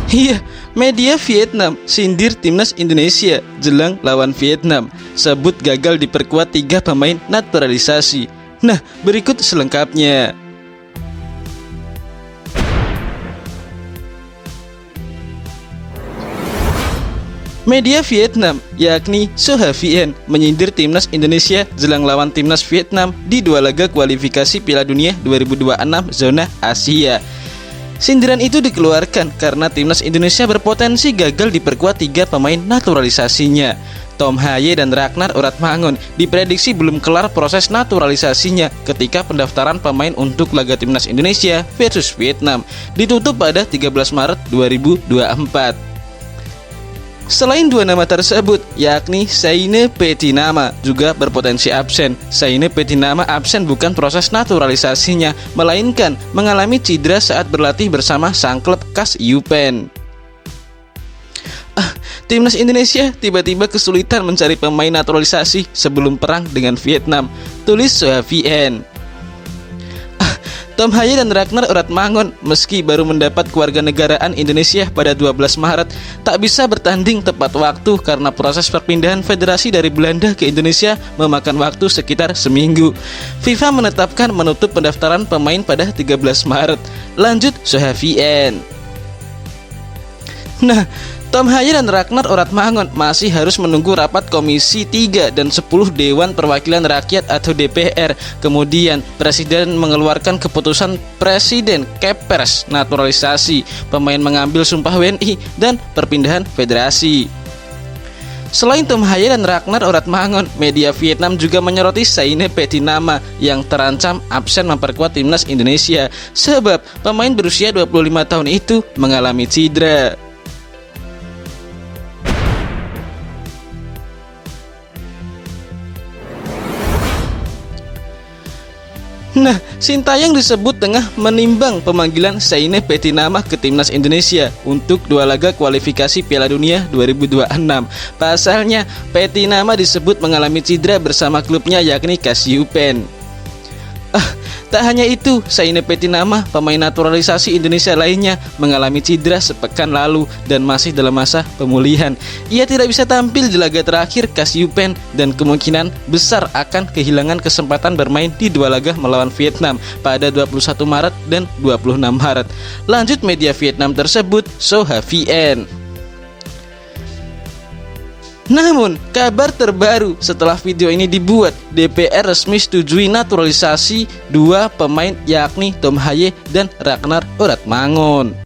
Iya, media Vietnam sindir timnas Indonesia jelang lawan Vietnam, sebut gagal diperkuat 3 pemain naturalisasi. Nah, berikut selengkapnya. Media Vietnam, yakni Soha Vien, menyindir timnas Indonesia jelang lawan timnas Vietnam di 2 laga kualifikasi Piala Dunia 2026 zona Asia. Sindiran itu dikeluarkan karena timnas Indonesia berpotensi gagal diperkuat 3 pemain naturalisasinya. Tom Haye dan Ragnar Oratmangun diprediksi belum kelar proses naturalisasinya ketika pendaftaran pemain untuk laga timnas Indonesia versus Vietnam ditutup pada 13 Maret 2024. Selain 2 nama tersebut, yakni Saine Petinama juga berpotensi absen. Saine Petinama absen bukan proses naturalisasinya, melainkan mengalami cedera saat berlatih bersama sang klub khas UPenn. Timnas Indonesia tiba-tiba kesulitan mencari pemain naturalisasi sebelum perang dengan Vietnam, tulis Soha Vien. Tom Haye dan Ragnar Oratmangun meski baru mendapat kewarganegaraan Indonesia pada 12 Maret tak bisa bertanding tepat waktu karena proses perpindahan federasi dari Belanda ke Indonesia memakan waktu sekitar seminggu. FIFA menetapkan menutup pendaftaran pemain pada 13 Maret. Lanjut Soha Vien. Nah, Tom Haye dan Ragnar Oratmangun masih harus menunggu rapat Komisi 3 dan 10 Dewan Perwakilan Rakyat atau DPR. Kemudian Presiden mengeluarkan keputusan Presiden Kepres naturalisasi, pemain mengambil sumpah WNI, dan perpindahan federasi. Selain Tom Haye dan Ragnar Oratmangun, media Vietnam juga menyoroti Saine Petinama yang terancam absen memperkuat timnas Indonesia sebab pemain berusia 25 tahun itu mengalami cedera. Nah, Sintayong disebut tengah menimbang pemanggilan Saine Petinama ke timnas Indonesia untuk 2 laga kualifikasi Piala Dunia 2026. Pasalnya, Petinama disebut mengalami cedera bersama klubnya yakni khas UPenn. Tak hanya itu, Saine Petinama, pemain naturalisasi Indonesia lainnya, mengalami cedera sepekan lalu dan masih dalam masa pemulihan. Ia tidak bisa tampil di laga terakhir khas UPenn dan kemungkinan besar akan kehilangan kesempatan bermain di 2 laga melawan Vietnam pada 21 Maret dan 26 Maret. Lanjut media Vietnam tersebut, Soha Vien. Namun, kabar terbaru setelah video ini dibuat, DPR resmi setujui naturalisasi 2 pemain yakni Tom Haye dan Ragnar Oratmangun.